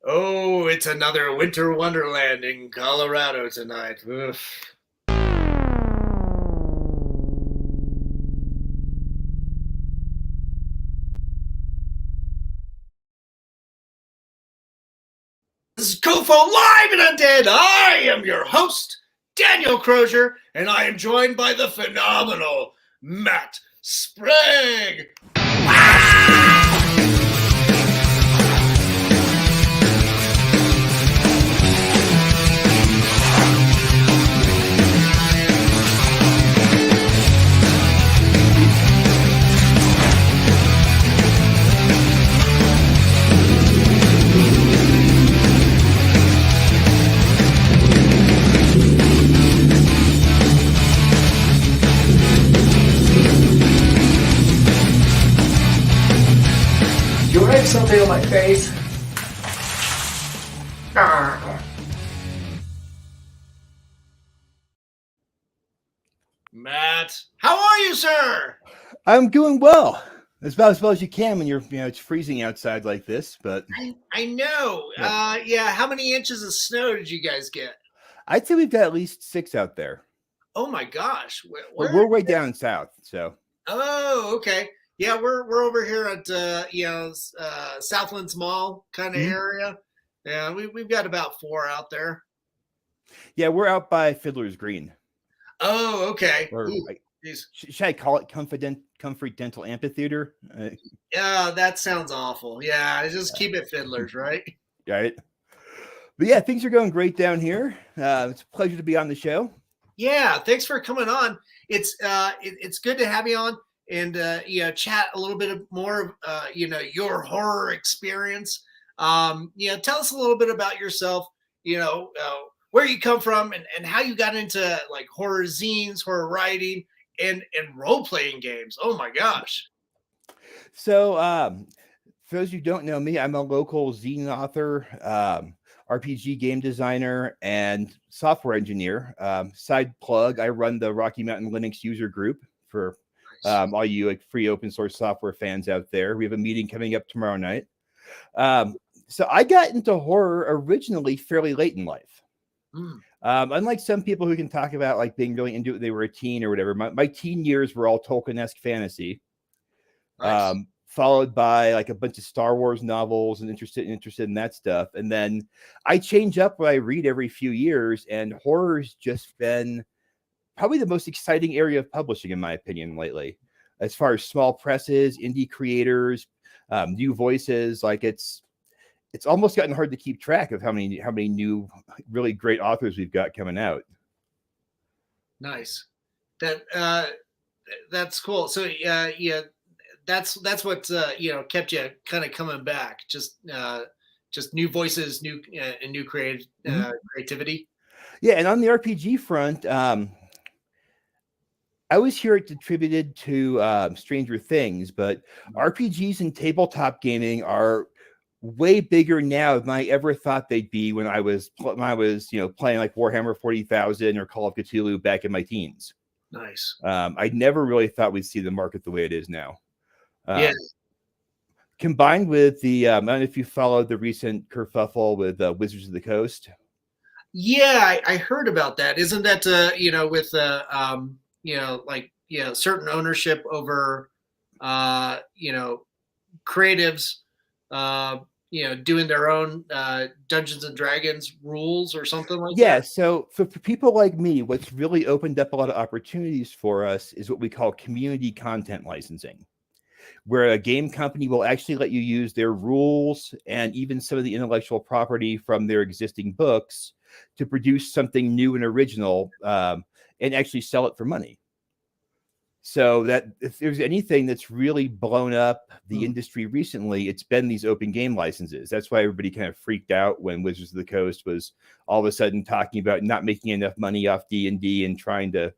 Oh, it's another winter wonderland in Colorado tonight. Oof. This is COFOH Live Undead. I am your host, Daniel Crosier, and I am joined by the phenomenal Matt Sprague. You write something on my face. Matt, how are you, sir? I'm doing well. As about as well as you can when you're, it's freezing outside like this. But I know. Yeah. How many inches of snow did you guys get? I'd say we've got at least 6 out there. Oh my gosh, But we're way down south, so. Oh, okay. Yeah, we're over here at Southlands Mall kind of area. Yeah, we've got about 4 out there. Yeah, we're out by Fiddler's Green. Oh, okay. Or, Ooh, should I call it Comfort Dental Amphitheater? Yeah, that sounds awful. Yeah, just keep it Fiddlers, right? Right. But yeah, things are going great down here. It's a pleasure to be on the show. Yeah, thanks for coming on. It's good to have you on and chat a little bit more of your horror experience. Tell us a little bit about yourself. Where you come from and how you got into like horror zines, horror writing, and role playing games. Oh my gosh! So, for those who don't know me, I'm a local zine author, RPG game designer, and software engineer. Side plug: I run the Rocky Mountain Linux user group for all you like free open source software fans out there. We have a meeting coming up tomorrow night. So I got into horror originally fairly late in life. Unlike some people who can talk about like being really into it when they were a teen or whatever, my teen years were all Tolkien-esque fantasy. Nice. Followed by like a bunch of Star Wars novels and interested in that stuff. And then I change up what I read every few years, and horror's just been probably the most exciting area of publishing, in my opinion, lately. As far as small presses, indie creators, new voices, like it's almost gotten hard to keep track of how many new really great authors we've got coming out. Nice. That's cool. So that's what kept you kind of coming back. Just new voices, new creativity. Yeah, and on the RPG front, I always hear it attributed to Stranger Things, but RPGs and tabletop gaming are way bigger now than I ever thought they'd be when I was playing like Warhammer 40,000 or Call of Cthulhu back in my teens. Nice. I never really thought we'd see the market the way it is now. Yeah. Combined with the, I don't know if you followed the recent kerfuffle with Wizards of the Coast. Yeah, I heard about that. Isn't that with certain ownership over creatives doing their own Dungeons and Dragons rules or something like that? Yeah, so for people like me, what's really opened up a lot of opportunities for us is what we call community content licensing, where a game company will actually let you use their rules and even some of the intellectual property from their existing books to produce something new and original and actually sell it for money. So that if there's anything that's really blown up the industry recently, it's been these open game licenses. That's why everybody kind of freaked out when Wizards of the Coast was all of a sudden talking about not making enough money off D&D and trying to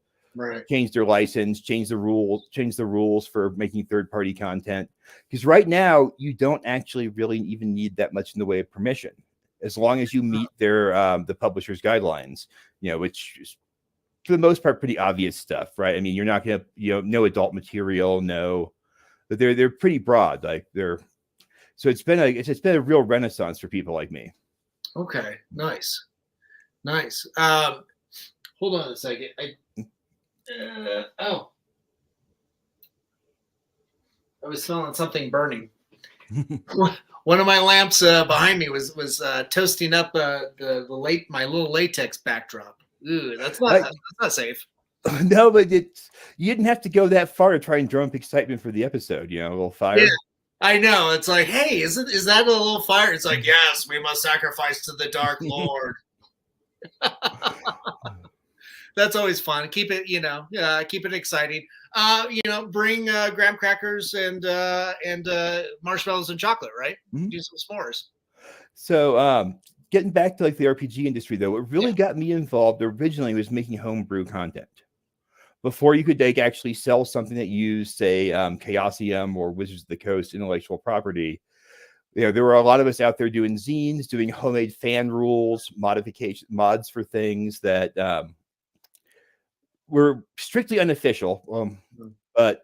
change their license, change the rules for making third-party content. Because right now, you don't actually really even need that much in the way of permission, as long as you meet their the publisher's guidelines, which is, for the most part, pretty obvious stuff, right? I mean, you're not going to, no adult material, no, but they're pretty broad. Like So it's been a real renaissance for people like me. Okay, nice. Hold on a second. I was smelling something burning. One of my lamps behind me was toasting up my little latex backdrop. Ooh, that's not safe. No, but you didn't have to go that far to try and drum up excitement for the episode. A little fire. Yeah, I know. It's like, hey, is that a little fire? It's like, yes, we must sacrifice to the Dark Lord. That's always fun. Keep it, keep it exciting. Bring graham crackers and marshmallows and chocolate, right? Mm-hmm. Do some s'mores. So, getting back to like the RPG industry, though, what really got me involved originally was making homebrew content. Before you could actually sell something that used, say, Chaosium or Wizards of the Coast intellectual property, there were a lot of us out there doing zines, doing homemade fan rules, mods for things that were strictly unofficial. But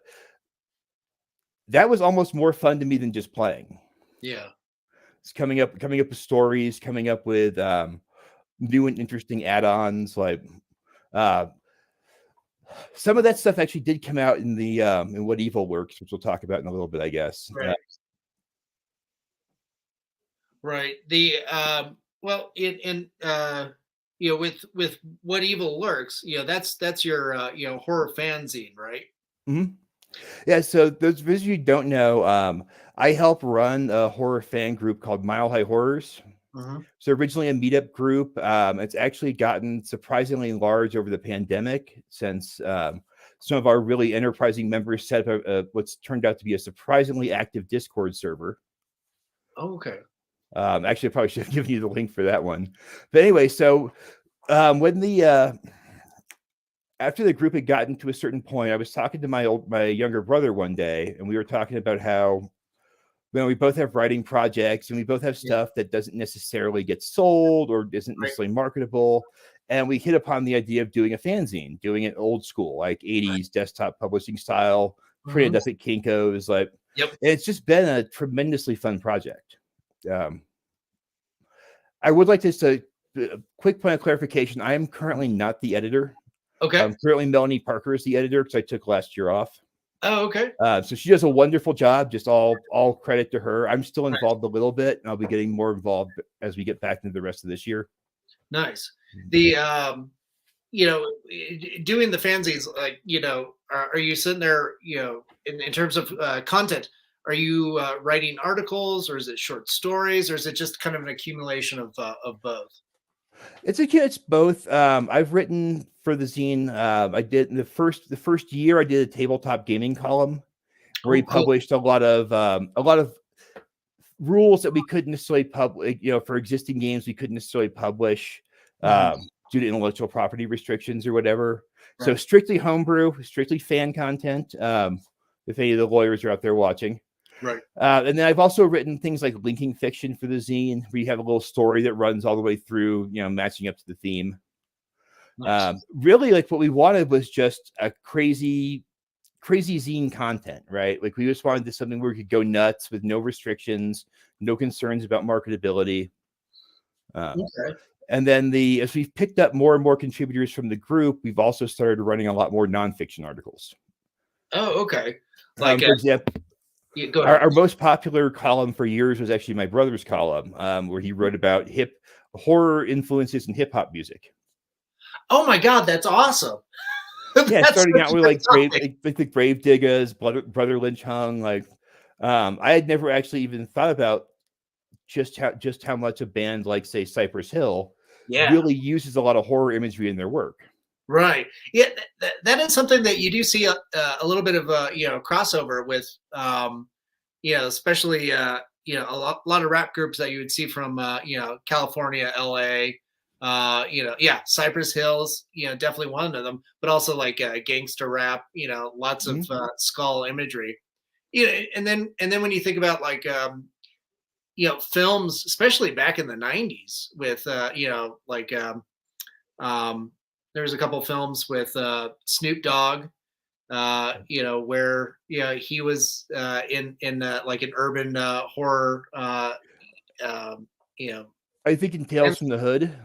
that was almost more fun to me than just playing. Yeah. It's coming up with stories, coming up with new and interesting add-ons. Like some of that stuff actually did come out in the in What Evil Lurks, which we'll talk about in a little bit, I guess. Right. Right. The with What Evil Lurks, that's your horror fanzine, right? Mm-hmm. Yeah. So those of you who don't know, I help run a horror fan group called Mile High Horrors. Mm-hmm. So originally a meetup group. It's actually gotten surprisingly large over the pandemic, since some of our really enterprising members set up what's turned out to be a surprisingly active Discord server. Oh, okay. Actually, I probably should have given you the link for that one. But anyway, so when after the group had gotten to a certain point, I was talking to my younger brother one day, and we were talking about how we both have writing projects and we both have stuff that doesn't necessarily get sold or isn't necessarily marketable. And we hit upon the idea of doing a fanzine, doing it old school, like 80s desktop publishing style, printed up at Kinko's. And it's just been a tremendously fun project. I would like to say a quick point of clarification. I am currently not the editor. Okay. Currently Melanie Parker is the editor because I took last year off. Oh, okay. So she does a wonderful job. Just all credit to her. I'm still involved a little bit, and I'll be getting more involved as we get back into the rest of this year. Nice. The doing the fanzines, like, are you sitting there, in terms of content, are you writing articles, or is it short stories, or is it just kind of an accumulation of both? It's both. I've written for the zine. I did in the first year. I did a tabletop gaming column where we published a lot of rules that we couldn't necessarily publish. For existing games, we couldn't necessarily publish due to intellectual property restrictions or whatever. Right. So strictly homebrew, strictly fan content. If any of the lawyers are out there watching. Right. And then I've also written things like linking fiction for the zine. We have a little story that runs all the way through, matching up to the theme. Nice. Really, like, what we wanted was just a crazy zine content, right? Like, we just wanted something where we could go nuts with no restrictions, no concerns about marketability. Okay. And then as we've picked up more and more contributors from the group, we've also started running a lot more nonfiction articles. Oh, okay. Like, for example, our most popular column for years was actually my brother's column, where he wrote about horror influences in hip hop music. Oh my God, that's awesome! Yeah, starting out with like the Grave Diggers, Brother Lynch Hung. Like, I had never actually even thought about just how much a band like, say, Cypress Hill really uses a lot of horror imagery in their work. Right. Yeah, that is something that you do see a little bit of crossover with, especially a lot of rap groups that you would see from California, LA, Cypress Hills, definitely one of them, but also like gangster rap, lots of skull imagery. And then when you think about like films, especially back in the 90s with there was a couple films with Snoop Dogg where he was in like an urban horror. I think in Tales from the Hood.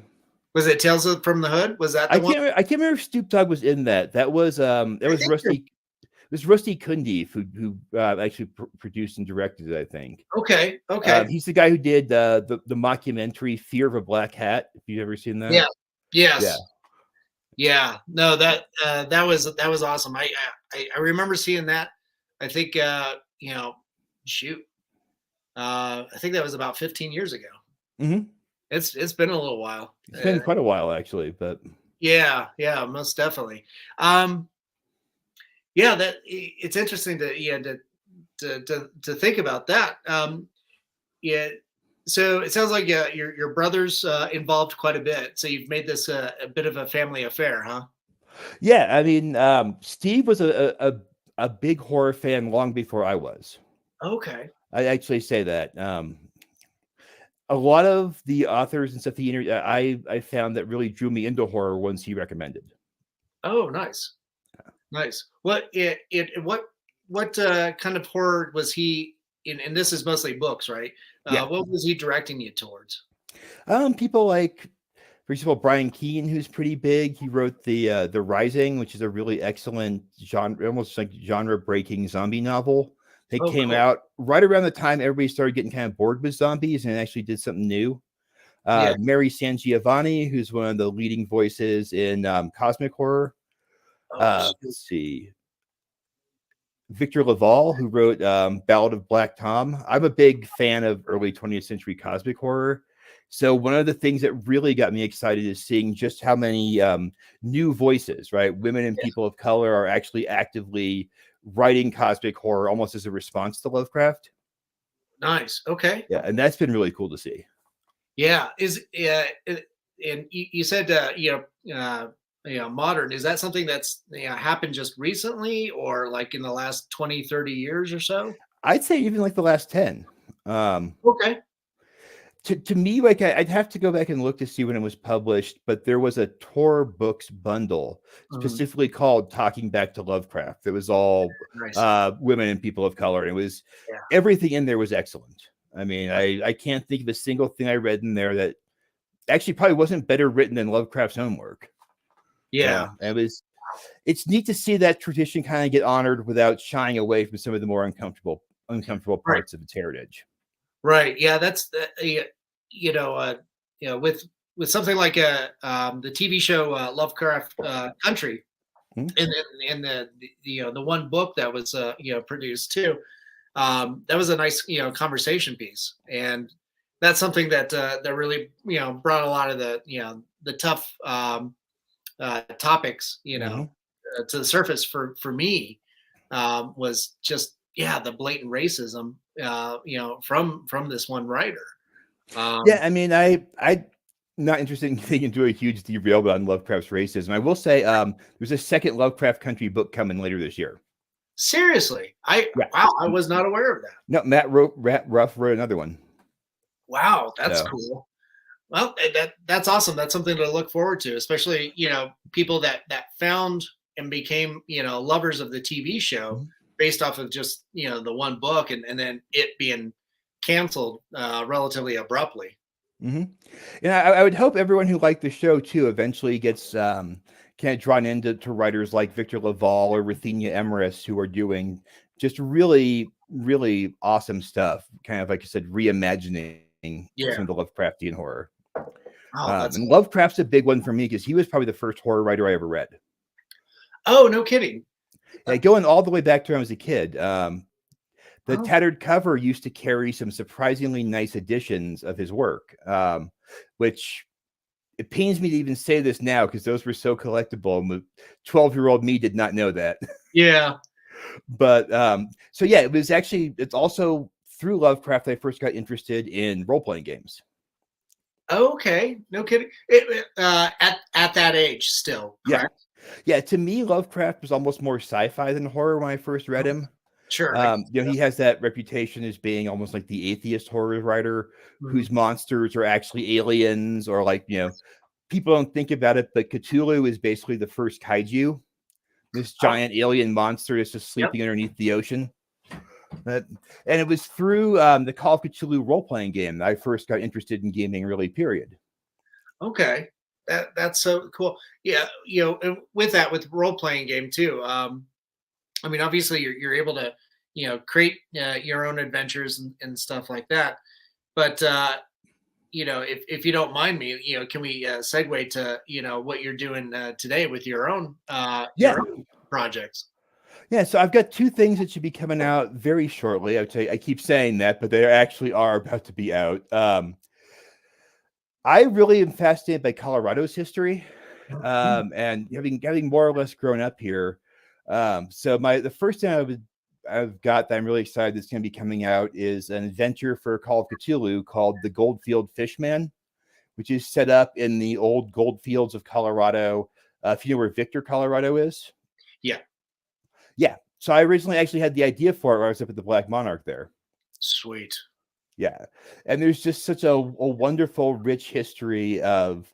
Was it Tales from the Hood? Was that the one? I can't remember if Snoop Dogg was in that. That was Rusty. It was Rusty Cundiff who actually produced and directed it, I think. Okay. He's the guy who did the mockumentary Fear of a Black Hat. If you've ever seen that. Yeah. Yes. Yeah. No, that was awesome. I remember seeing that. I think shoot. I think that was about 15 years ago. Mm-hmm. It's been a little while. It's been quite a while, actually, but yeah, most definitely. That it's interesting to think about that. So it sounds like your brother's involved quite a bit. So you've made this a bit of a family affair, huh? Yeah, I mean, Steve was a big horror fan long before I was. Okay. I actually say that. A lot of the authors and stuff I found that really drew me into horror ones he recommended. Oh, nice. Nice. What kind of horror was he in? And this is mostly books, right? Yeah. What was he directing you towards? People like, for example, Brian Keene, who's pretty big. He wrote the Rising, which is a really excellent almost like genre-breaking zombie novel. It came out right around the time everybody started getting kind of bored with zombies and actually did something new. Mary Sangiovanni, who's one of the leading voices in cosmic horror. Let's see. Victor Laval, who wrote Ballad of Black Tom. I'm a big fan of early 20th century cosmic horror. So one of the things that really got me excited is seeing just how many new voices, right? Women and people of color are actually actively writing cosmic horror almost as a response to Lovecraft. Nice. Okay. Yeah, and that's been really cool to see. Yeah. And you said modern. Is that something that's happened just recently or like in the last 20, 30 years or so? I'd say even like the last 10. Okay. To me, like I'd have to go back and look to see when it was published, but there was a Tor Books bundle specifically called Talking Back to Lovecraft. It was all women and people of color. And it was everything in there was excellent. I mean, I can't think of a single thing I read in there that actually probably wasn't better written than Lovecraft's own work. Yeah. It's neat to see that tradition kind of get honored without shying away from some of the more uncomfortable parts of its heritage. Right. Yeah. That's with something like the TV show Lovecraft Country, and the one book that was produced too. That was a nice conversation piece, and that's something that really brought a lot of the tough topics to the surface for me. Was just the blatant racism from this one writer. I mean, I not interested in getting into a huge derailment on Lovecraft's racism. I will say there's a second Lovecraft Country book coming later this year. Seriously, wow, I was not aware of that. No, Matt Ruff wrote another one. Wow, that's cool. Well, that's awesome. That's something to look forward to, especially people that found and became lovers of the TV show based off of just the one book and then it being canceled relatively abruptly. And I would hope everyone who liked the show too eventually gets kind of drawn into writers like Victor Laval or Ruthenia Emeritus, who are doing just really, really awesome stuff. Kind of like I said, reimagining some of the Lovecraftian horror. And Lovecraft's a big one for me because he was probably the first horror writer I ever read. Oh, no kidding. Going all the way back to when I was a kid. The tattered cover used to carry some surprisingly nice editions of his work, which it pains me to even say this now because those were so collectible. And 12-year-old me did not know that. Yeah. But it's also through Lovecraft I first got interested in role-playing games. Okay. No kidding. At that age still, correct? Yeah. To me, Lovecraft was almost more sci-fi than horror when I first read him. Sure. He has that reputation as being almost like the atheist horror writer whose monsters are actually aliens or people don't think about it, but Cthulhu is basically the first kaiju This giant alien monster is just sleeping underneath the ocean. And it was through the Call of Cthulhu role-playing game that I first got interested in gaming, really, period. Okay. That's so cool. Yeah, and with role-playing game too. I mean, obviously you're able to, create your own adventures and stuff like that. But if you don't mind me, can we segue to what you're doing today with your own projects? Yeah, so I've got two things that should be coming out very shortly. I keep saying that, but they actually are about to be out. I really am fascinated by Colorado's history, and having more or less grown up here. So the first thing I've got that I'm really excited that's going to be coming out is an adventure for Call of Cthulhu called the Goldfield Fishman, which is set up in the old goldfields of Colorado. If you know where Victor, Colorado is. Yeah. So I originally actually had the idea for it when I was up at the Black Monarch there. Sweet. Yeah. And there's just such a wonderful, rich history of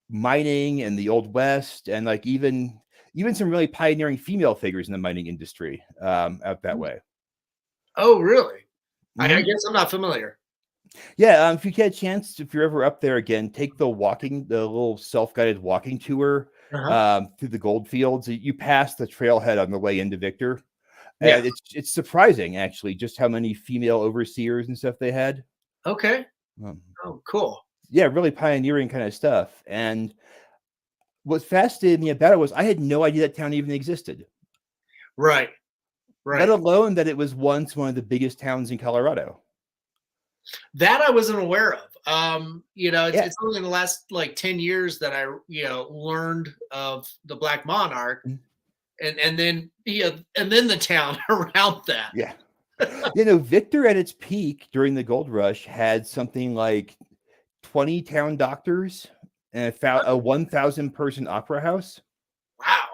mining in the Old West, and like even some really pioneering female figures in the mining industry out that way. Oh, really? I guess I'm not familiar. Yeah, if you get a chance, if you're ever up there again, take the little self-guided walking tour through the Goldfields. You pass the trailhead on the way into Victor, and it's surprising actually just how many female overseers and stuff they had. Okay. Oh, cool. Yeah, really pioneering kind of stuff. And what fascinated me about it was I had no idea that town even existed. Right. Let alone that it was once one of the biggest towns in Colorado. That I wasn't aware of. It's only in the last like 10 years that I, learned of the Black Monarch, and then the town around that. Yeah. Victor at its peak during the gold rush had something like 20 town doctors and a 1,000 person opera house. Wow.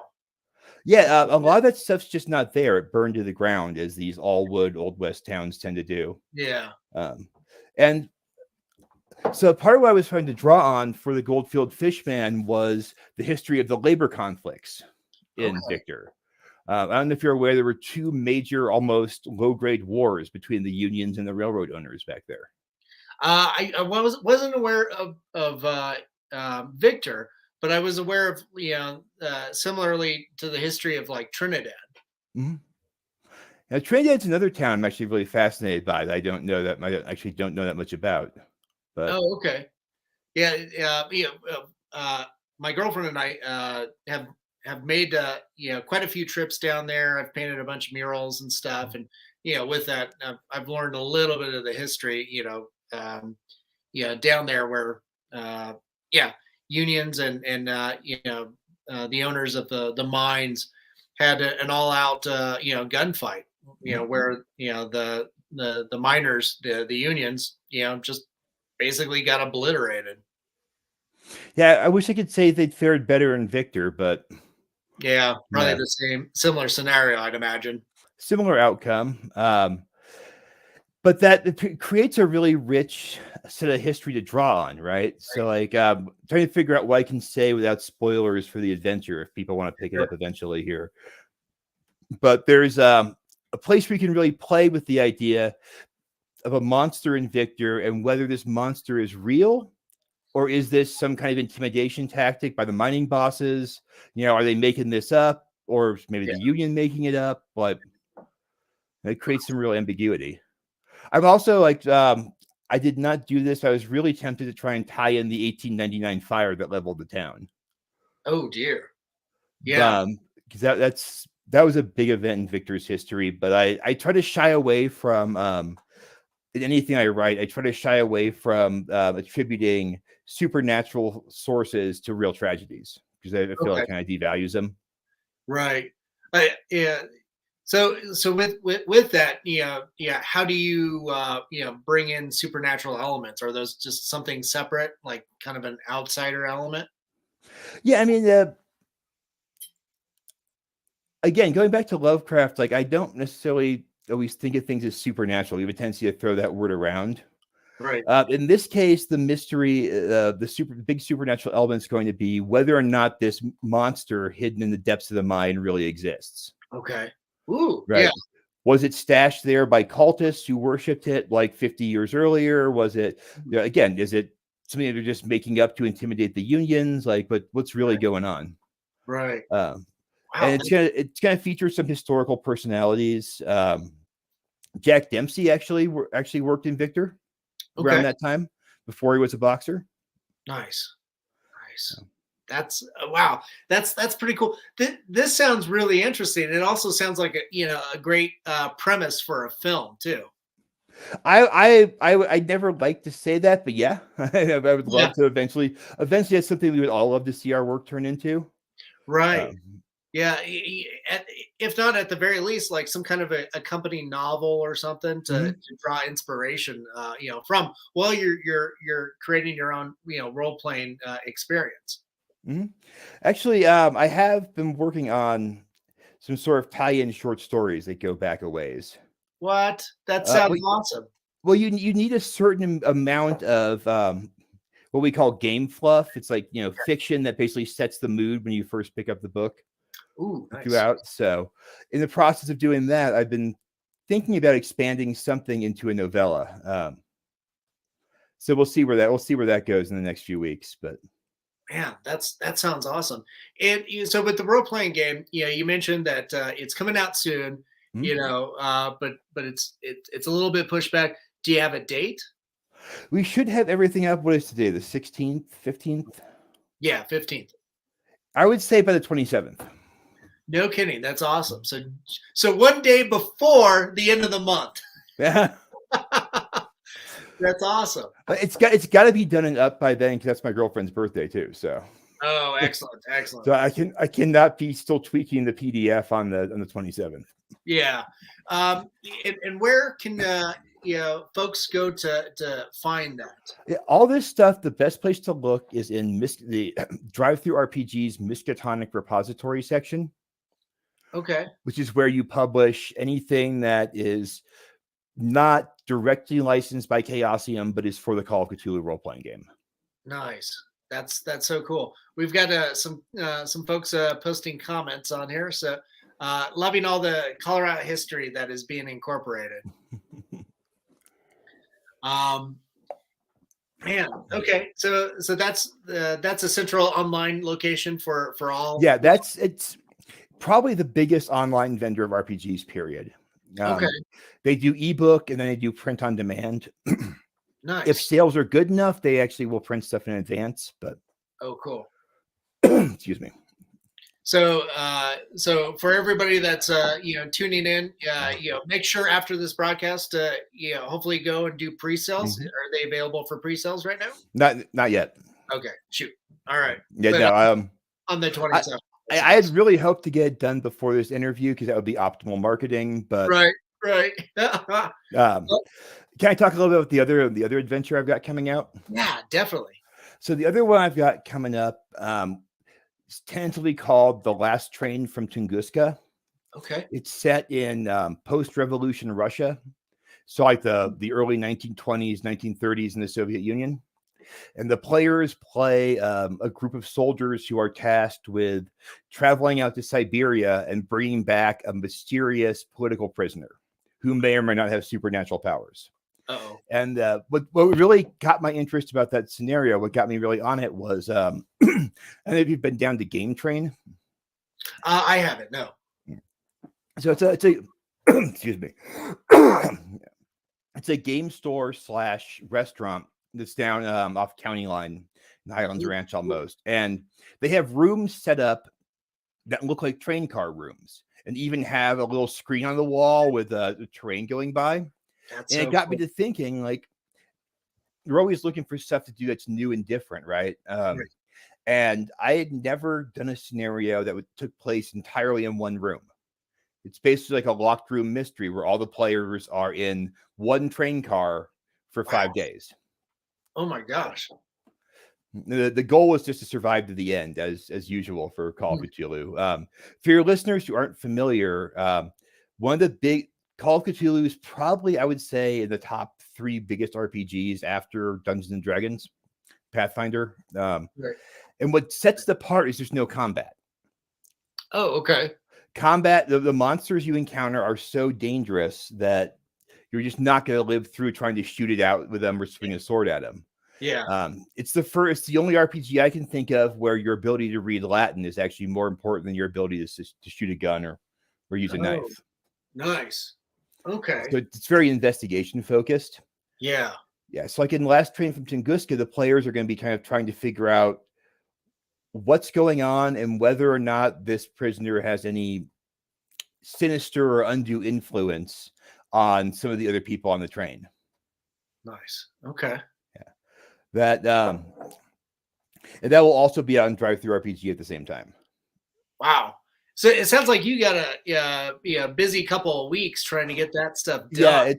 Yeah, a lot of that stuff's just not there. It burned to the ground, as these all wood Old West towns tend to do. Yeah. And so part of what I was trying to draw on for the Goldfield Fishman was the history of the labor conflicts in Victor. I don't know if you're aware, there were two major, almost low-grade wars between the unions and the railroad owners back there. I wasn't aware of Victor, but I was aware of similarly to the history of like Trinidad. Mm-hmm. Now, Trinidad's another town I'm actually really fascinated by that I don't know that much about. But okay. Yeah. My girlfriend and I have made quite a few trips down there. I've painted a bunch of murals and stuff, and with that, I've learned a little bit of the history. Down there where unions and the owners of the mines had an all-out gunfight. Where the miners, the unions, just basically got obliterated. Yeah, I wish I could say they'd fared better in Victor, but yeah, probably the similar scenario, I'd imagine. Similar outcome. But that it creates a really rich set of history to draw on, right? So like trying to figure out what I can say without spoilers for the adventure if people want to pick it up eventually here. But there's a place where you can really play with the idea of a monster in Victor and whether this monster is real or is this some kind of intimidation tactic by the mining bosses? Are they making this up, or maybe the union making it up? But it creates some real ambiguity. I'm also like, I did not do this. I was really tempted to try and tie in the 1899 fire that leveled the town. Oh dear. Yeah. Because that was a big event in Victor's history, but I try to shy away from in anything I write. I try to shy away from attributing supernatural sources to real tragedies because I feel like it kind of devalues them. Right. Yeah. So with that, how do you bring in supernatural elements? Are those just something separate, like kind of an outsider element? Yeah, I mean, again, going back to Lovecraft, like I don't necessarily always think of things as supernatural. You have a tendency to throw that word around. Right. In this case, the mystery, the big supernatural element is going to be whether or not this monster hidden in the depths of the mine really exists. Okay. Ooh. Right. Yeah. Was it stashed there by cultists who worshipped it like 50 years earlier? Was it, again, is it something that they're just making up to intimidate the unions? Like, but what's really going on? Right. Wow. And it's gonna feature some historical personalities. Jack Dempsey actually worked in Victor around that time before he was a boxer. Nice. That's wow. That's pretty cool. This sounds really interesting. It also sounds like a great premise for a film too. I never like to say that, but yeah, I would love to eventually. Eventually, that's something we would all love to see our work turn into. Right. Yeah. If not, at the very least, like some kind of a company novel or something to draw inspiration, from while you're creating your own, role playing experience. Actually, I have been working on some sort of tie-in short stories that go back a ways. What? That sounds awesome. Well, you need a certain amount of what we call game fluff. It's like, fiction that basically sets the mood when you first pick up the book. Ooh, nice. Throughout. So in the process of doing that, I've been thinking about expanding something into a novella. So we'll see where that goes in the next few weeks. But man, that sounds awesome. And so with the role-playing game, you mentioned that it's coming out soon, but it's a little bit pushed back. Do you have a date? We should have everything up. What is today? The 16th, 15th? Yeah, 15th. I would say by the 27th. No kidding. That's awesome. So one day before the end of the month. Yeah. That's awesome. It's got to be done and up by then because that's my girlfriend's birthday too. So. Oh, excellent. So I cannot be still tweaking the PDF on the 27th. Yeah. And where can folks go to find that? Yeah, all this stuff, the best place to look is in the Drive-Thru RPG's Miskatonic repository section. Okay. Which is where you publish anything that is not directly licensed by Chaosium, but is for the Call of Cthulhu role-playing game. Nice. That's so cool. We've got some folks posting comments on here. So loving all the Colorado history that is being incorporated. Man, okay. So that's a central online location for all. Yeah, it's probably the biggest online vendor of RPGs, period. Okay. They do ebook and then they do print on demand. Nice. If sales are good enough, they actually will print stuff in advance. But oh, cool. Excuse me. So for everybody that's tuning in, make sure after this broadcast, hopefully go and do pre-sales. Are they available for pre-sales right now? Not yet. Okay, shoot. All right. Yeah, but no. On the 27th. I had really hoped to get it done before this interview because that would be optimal marketing. But right. Can I talk a little bit about the other adventure I've got coming out? Yeah, definitely. So the other one I've got coming up is tentatively called The Last Train from Tunguska. Okay. It's set in post-revolution Russia. So like the early 1920s, 1930s in the Soviet Union. And the players play a group of soldiers who are tasked with traveling out to Siberia and bringing back a mysterious political prisoner who may or may not have supernatural powers. Uh-oh. And what really got my interest about that scenario, what got me really on it was, I don't know if you've been down to Game Train. I haven't, no. So it's a excuse me. It's a game store / restaurant that's down off County Line in Highlands Ranch almost. And they have rooms set up that look like train car rooms and even have a little screen on the wall with the train going by. And it got me to thinking, like, you're always looking for stuff to do that's new and different, right? And I had never done a scenario that took place entirely in one room. It's basically like a locked room mystery where all the players are in one train car for 5 days. Oh my gosh. The goal was just to survive to the end, as usual for Call of Cthulhu. For your listeners who aren't familiar, one of the big Call of Cthulhu is probably, I would say, in the top three biggest RPGs after Dungeons and Dragons, Pathfinder. Right. And what sets it apart is there's no combat. Oh, okay. Combat, the monsters you encounter are so dangerous that you're just not going to live through trying to shoot it out with them or swing a sword at them. Yeah. It's the only RPG I can think of where your ability to read Latin is actually more important than your ability to shoot a gun or use a knife. Nice. Okay. So it's very investigation focused. Yeah. Yeah. So like in Last Train from Tunguska, the players are going to be kind of trying to figure out what's going on and whether or not this prisoner has any sinister or undue influence on some of the other people on the train. Nice. Okay. Yeah. And that will also be on Drive Through RPG at the same time. Wow. So it sounds like you got a busy couple of weeks trying to get that stuff done. Yeah,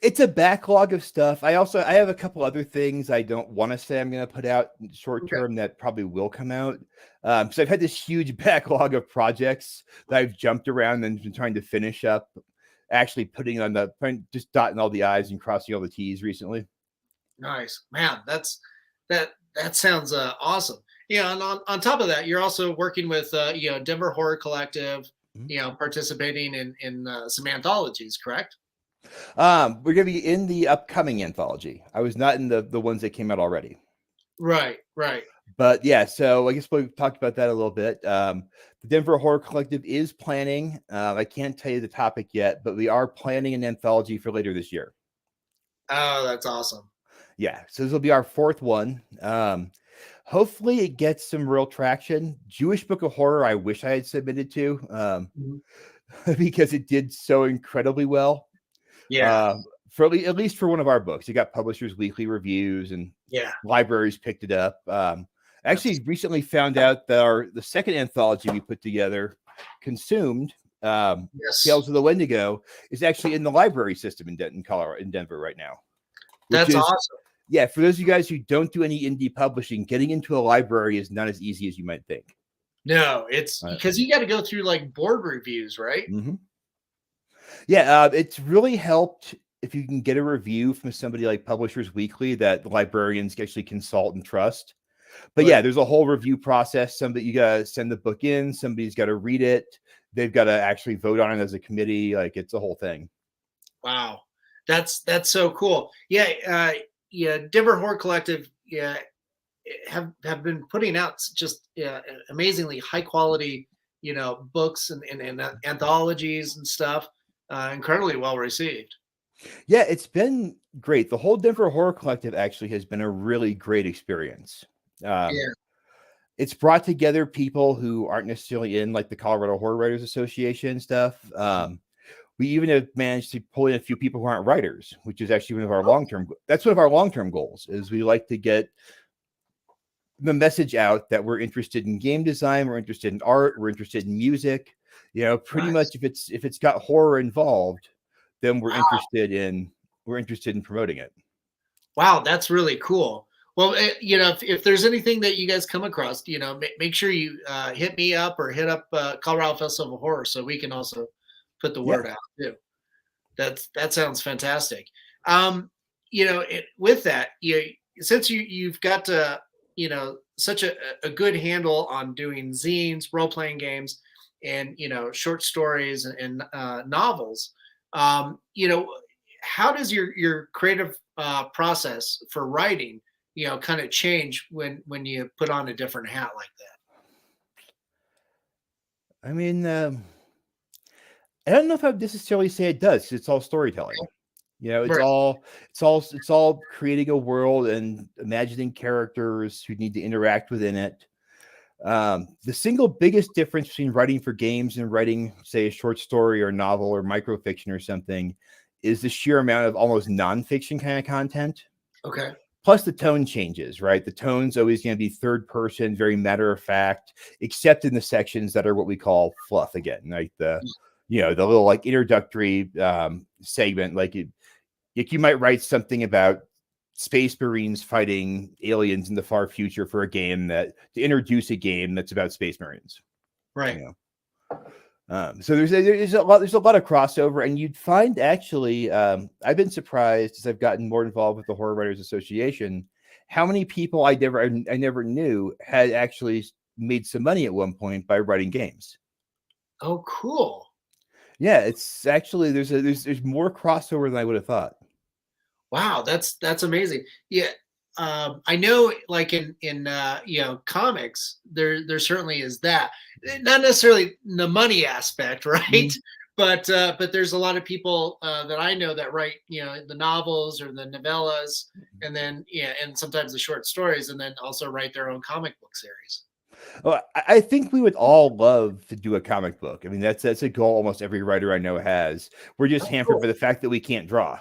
it's a backlog of stuff. I have a couple other things I don't want to say I'm going to put out short term that probably will come out. So I've had this huge backlog of projects that I've jumped around and been trying to finish up, actually just dotting all the I's and crossing all the T's recently. Nice, man. That sounds awesome. Yeah, and on top of that, you're also working with Denver Horror Collective, participating in some anthologies, correct? We're going to be in the upcoming anthology. I was not in the ones that came out already. Right. But yeah, so I guess we've talked about that a little bit. The Denver Horror Collective is planning. I can't tell you the topic yet, but we are planning an anthology for later this year. Oh, that's awesome. Yeah, so this will be our fourth one. Hopefully it gets some real traction. Jewish Book of Horror, I wish I had submitted to because it did so incredibly well. Yeah. For at least for one of our books, it got Publishers Weekly reviews and libraries picked it up. Actually, recently found out that the second anthology we put together, Consumed, Tales of the Wendigo, is actually in the library system in Denver right now. That's awesome. Yeah, for those of you guys who don't do any indie publishing, getting into a library is not as easy as you might think. No, it's because you got to go through like board reviews, right? Mm-hmm. Yeah, it's really helped if you can get a review from somebody like Publishers Weekly that the librarians actually consult and trust. But yeah, there's a whole review process. You got to send the book in. Somebody's got to read it. They've got to actually vote on it as a committee. Like it's a whole thing. Wow, that's so cool. Yeah. Denver Horror Collective, have been putting out just amazingly high quality, books and anthologies and stuff. Incredibly well received. Yeah, it's been great. The whole Denver Horror Collective actually has been a really great experience. It's brought together people who aren't necessarily in like the Colorado Horror Writers Association stuff. We even have managed to pull in a few people who aren't writers, which is actually one of our long-term goals is we like to get the message out that we're interested in game design, we're interested in art, we're interested in music, pretty much if it's got horror involved, then we're interested in promoting it. Wow, that's really cool. Well, if there's anything that you guys come across, make sure you hit me up or hit up Colorado Festival of Horror so we can also put the word out too. That sounds fantastic. With that, since you've got such a good handle on doing zines, role-playing games, and short stories and novels, how does your creative process for writing kind of change when you put on a different hat like that? I mean, I don't know if I would necessarily say it does. It's all storytelling. It's all creating a world and imagining characters who need to interact within it. The single biggest difference between writing for games and writing, say, a short story or novel or microfiction or something is the sheer amount of almost nonfiction kind of content. Okay. Plus the tone changes, right? The tone's always going to be third person, very matter of fact, except in the sections that are what we call fluff again, like the little like introductory segment, like you might write something about space marines fighting aliens in the far future for a game to introduce a game that's about space marines. Right. So there's a lot of crossover, and you'd find actually, I've been surprised as I've gotten more involved with the Horror Writers Association, how many people I never knew had actually made some money at one point by writing games. Oh, cool. Yeah, it's actually there's more crossover than I would have thought. Wow, that's amazing. Yeah, I know, like in comics, there certainly is that. Not necessarily the money aspect, right? Mhm. But there's a lot of people that I know that write the novels or the novellas, and then and sometimes the short stories, and then also write their own comic book series. Well, I think we would all love to do a comic book. I mean, that's a goal almost every writer I know has. We're just Oh, hampered cool. by the fact that we can't draw,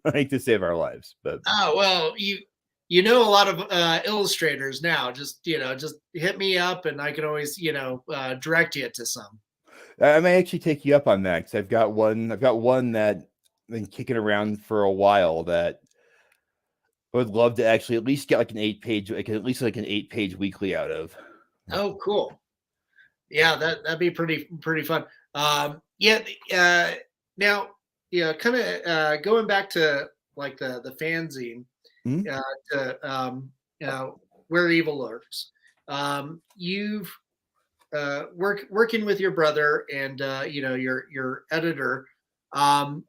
like to save our lives. But Oh, well, you know a lot of illustrators now. Just just hit me up, and I can always direct you to some. I may actually take you up on that because I've got one. I've got one that I've been kicking around for a while that I would love to actually at least get like an 8-page, like at least like an 8-page weekly out of. Oh, cool. Yeah, that'd be pretty fun. Yeah. Now, kind of going back to like the fanzine, Mhm. to where Evil Lurks. You've working with your brother and your editor. Um,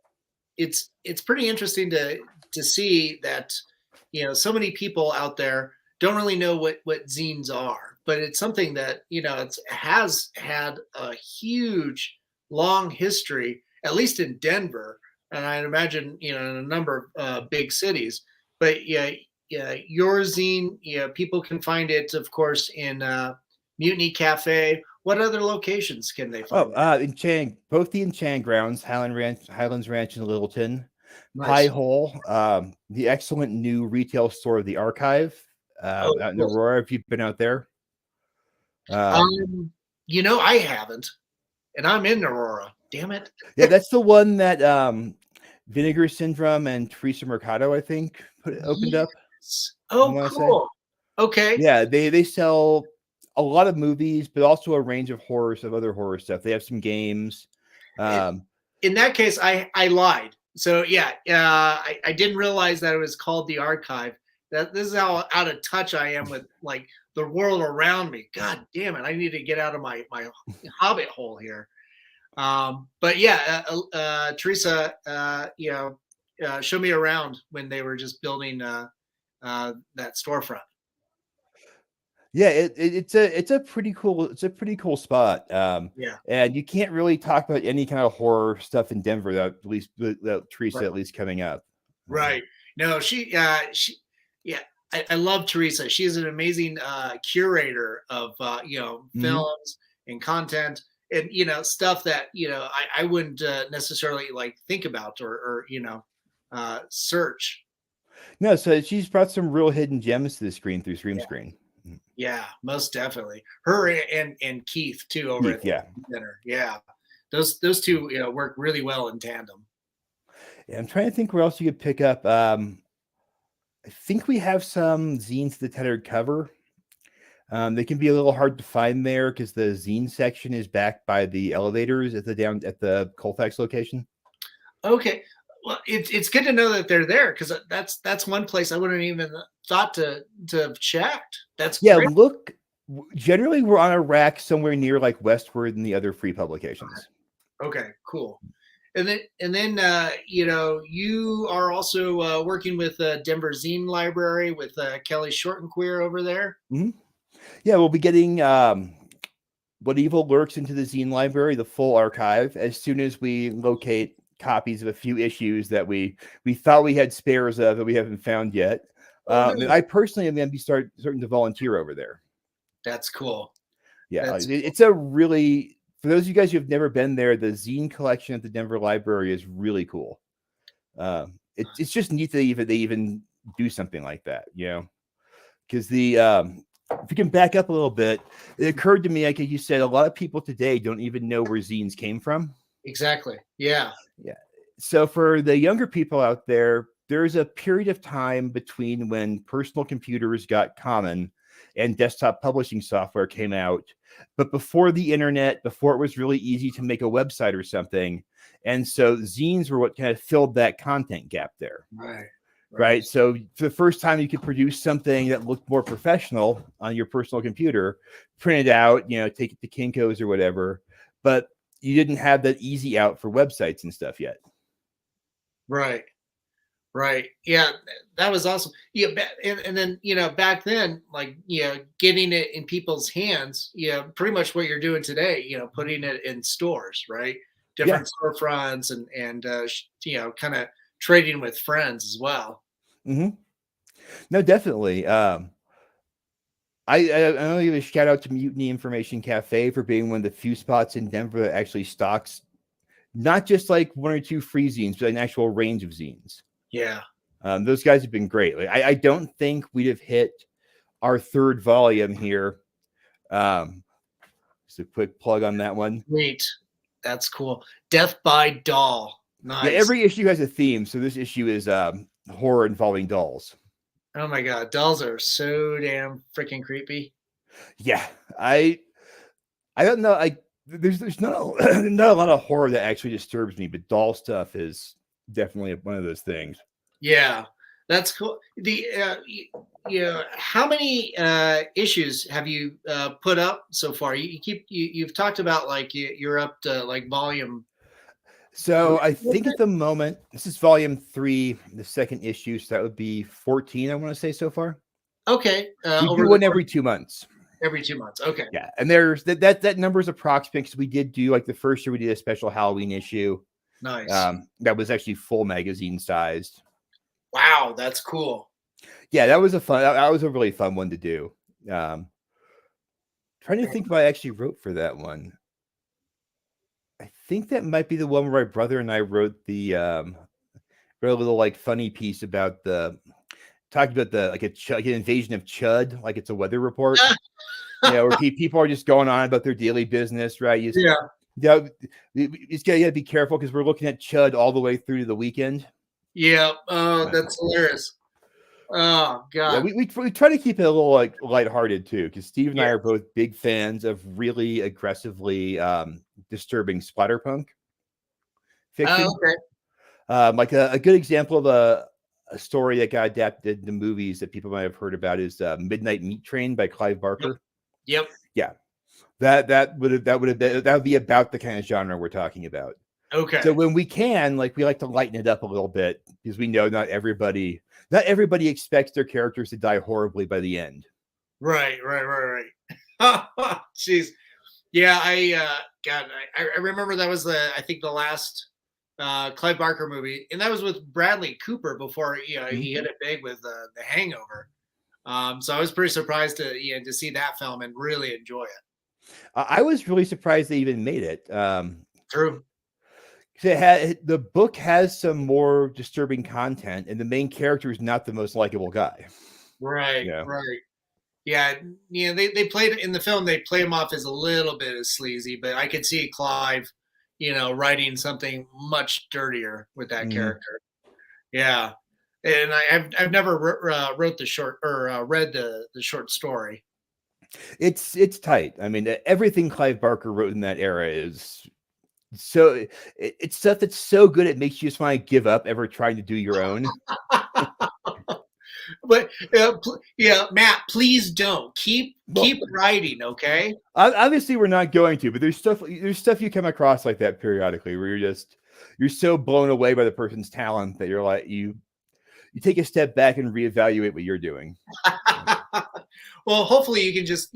it's pretty interesting to see that so many people out there don't really know what zines are, but it's something that has had a huge long history, at least in Denver, and I imagine in a number of big cities. But yeah, your zine, people can find it, of course, in Mutiny Cafe. What other locations can they Oh, find it? in Chang, both the Enchant Grounds, Highlands Ranch in Littleton, Pie Nice. Hole, the excellent new retail store of the Archive, Oh, out in cool. Aurora. If you've been out there, um, I haven't, and I'm in Aurora. Damn it. yeah, that's the one that Vinegar Syndrome and Teresa Mercado, I think, opened up. Yes. I Oh, want to say, cool. Okay. yeah, they sell a lot of movies, but also a range of other horror stuff. They have some games. It, Um, in that case, I lied. So yeah, I didn't realize that it was called the Archive. This is how out of touch I am with like the world around me. God damn it! I need to get out of my hobbit hole here. But yeah, Teresa, showed me around when they were just building that storefront. Yeah, it's a pretty cool spot. Yeah. And you can't really talk about any kind of horror stuff in Denver without Teresa Right. at least coming up. Right. No, yeah, I love Teresa. She is an amazing curator of, Mhm. films and content and, stuff that, I wouldn't necessarily like think about or search. No, so she's brought some real hidden gems to the screen through Stream Yeah. Screen. Mhm. Yeah, most definitely. Her and Keith too over at Keith, the yeah. dinner. Yeah. Those two, work really well in tandem. Yeah, I'm trying to think where else you could pick up. I think we have some zines to the tethered cover. They can be a little hard to find there because the zine section is back by the elevators at the Colfax location. Okay. Well, it's good to know that they're there because that's one place I wouldn't even thought to have checked. That's Yeah, great. look. Generally, we're on a rack somewhere near like Westward and the other free publications. Okay, cool. And then you are also working with Denver Zine Library with Kelly Short and Queer over there. Mhm. Yeah, we'll be getting What Evil Lurks into the zine library, the full archive, as soon as we locate copies of a few issues that we thought we had spares of that we haven't found yet. Oh And no, I personally am going to be starting to volunteer over there. that's cool. Yeah, That's cool. it's a really, for those of you guys who have never been there, the zine collection at the Denver Library is really cool. It's just neat that they even do something like that, because if you can back up a little bit, it occurred to me, like you said, a lot of people today don't even know where zines came from. Exactly. Yeah. Yeah. So for the younger people out there, there's a period of time between when personal computers got common and desktop publishing software came out, but before the internet, before it was really easy to make a website or something. And so zines were what kind of filled that content gap there. Right. So for the first time, you could produce something that looked more professional on your personal computer, print it out, take it to Kinko's or whatever. But you didn't have that easy out for websites and stuff yet. Right. Yeah, that was awesome. Yeah, and then back then, like getting it in people's hands, pretty much what you're doing today. Putting it in stores, right? Different storefronts and kind of trading with friends as well. Mm-hmm. No, definitely. I want to give a shout out to Mutiny Information Cafe for being one of the few spots in Denver that actually stocks not just like 1 or 2 free zines, but an actual range of zines. Yeah. Those guys have been great. Like, I don't think we'd have hit our 3rd volume here. Just a quick plug on that one. Neat. That's cool. Death by Doll. Nice. Yeah, every issue has a theme. So this issue is horror involving dolls. Oh my God. Dolls are so damn freaking creepy. Yeah. I don't know. There's not a lot of horror that actually disturbs me, but doll stuff is definitely one of those things. Yeah, that's cool. How many issues have you put up so far? You've talked about like you're up to like volume. So I think at the moment this is volume 3, the 2nd issue. So that would be 14. I want to say so far. Okay, we do one every 2 months. Every 2 months. Okay. Yeah, and there's that number is approximate because we did do like the first year we did a special Halloween issue. Nice. That was actually full magazine sized. Wow, that's cool. Yeah, that was a really fun one to do. Trying to think what I actually wrote for that one. I think that might be the one where my brother and I wrote wrote a little like funny piece about talking about like an invasion of Chud, like it's a weather report. Where people are just going on about their daily business, right? You just gotta be careful because we're looking at Chud all the way through to the weekend. Yeah. Oh, that's hilarious. Oh God. Yeah, we try to keep it a little like lighthearted too, because Steve and I are both big fans of really aggressively disturbing splatterpunk fiction. Oh, okay. Like a good example of a story that got adapted to movies that people might have heard about is Midnight Meat Train by Clive Barker. Yep. Yeah. That would be about the kind of genre we're talking about. Okay. So when we can, like, we like to lighten it up a little bit because we know not everybody expects their characters to die horribly by the end. Right. Jeez. Yeah, I remember that was I think the last Clive Barker movie, and that was with Bradley Cooper before he hit it big with The Hangover. So I was pretty surprised to see that film and really enjoy it. I was really surprised they even made it. True. The book has some more disturbing content, and the main character is not the most likable guy. Right. Yeah, they played in the film. They play him off as a little bit as sleazy, but I could see Clive, writing something much dirtier with that character. Yeah, and I've never wrote the short or read the short story. It's tight. I mean, everything Clive Barker wrote in that era is so it's stuff that's so good it makes you just want to give up ever trying to do your own. But Matt, please don't keep writing, okay? Obviously, we're not going to, but there's stuff you come across like that periodically where you're so blown away by the person's talent that you're like you take a step back and reevaluate what you're doing. Well, hopefully you can just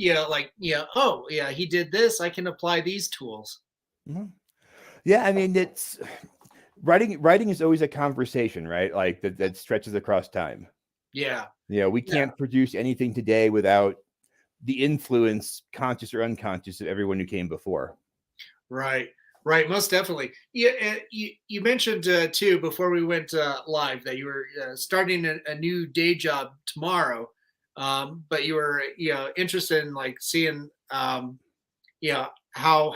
oh yeah, he did this. I can apply these tools. Mm-hmm. Yeah, I mean it's writing is always a conversation, right? Like that stretches across time. Yeah. We can't produce anything today without the influence, conscious or unconscious, of everyone who came before. Right. Most definitely. Yeah. You mentioned too before we went live that you were starting a new day job tomorrow, but you were interested in like seeing how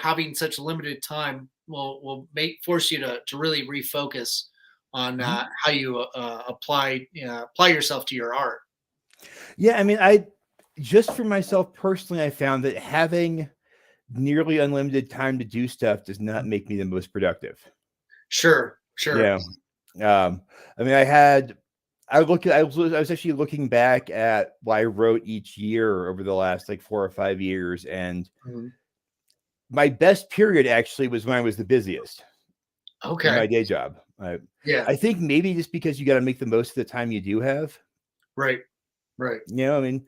having such limited time will force you to really refocus on how you apply yourself to your art. Yeah, I mean, I just for myself personally, I found that having nearly unlimited time to do stuff does not make me the most productive. Sure. Yeah. I mean, I was actually looking back at what I wrote each year over the last like 4 or 5 years, and my best period actually was when I was the busiest. Okay. In my day job. I think maybe just because you got to make the most of the time you do have. Right. You know, I mean,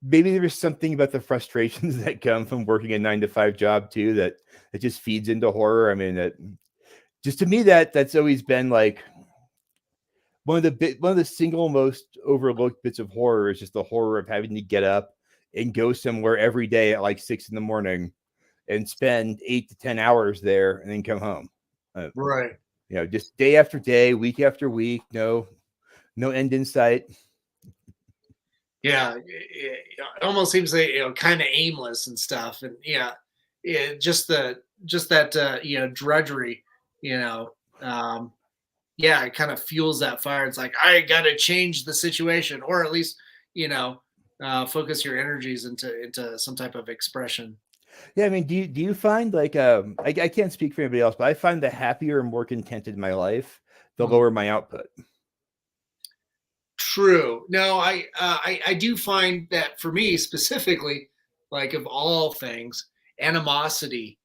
maybe there's something about the frustrations that come from working a 9-to-5 job too that it just feeds into horror. I mean, that just to me that's always been like one of the single most overlooked bits of horror is just the horror of having to get up and go somewhere every day at like 6 a.m. and spend 8 to 10 hours there and then come home. Right. You know, just day after day, week after week, no end in sight. Yeah, it almost seems like, kind of aimless and stuff, and just that drudgery, it kind of fuels that fire. It's like I got to change the situation, or at least focus your energies into some type of expression. Yeah, I mean, do you find like I can't speak for anybody else, but I find the happier and more contented my life, the lower my output. True. No, I do find that for me specifically, like of all things, animosity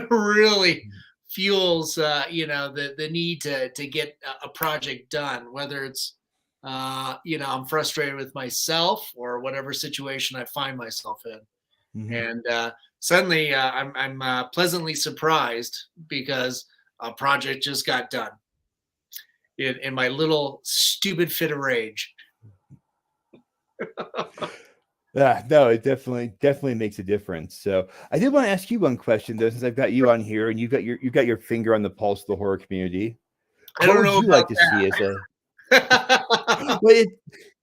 really fuels the need to get a project done, whether it's I'm frustrated with myself or whatever situation I find myself in. And suddenly I'm pleasantly surprised because a project just got done in my little stupid fit of rage. No, it definitely makes a difference. So I did want to ask you one question though, since I've got you on here and you've got your finger on the pulse of the horror community. What would you like to see as a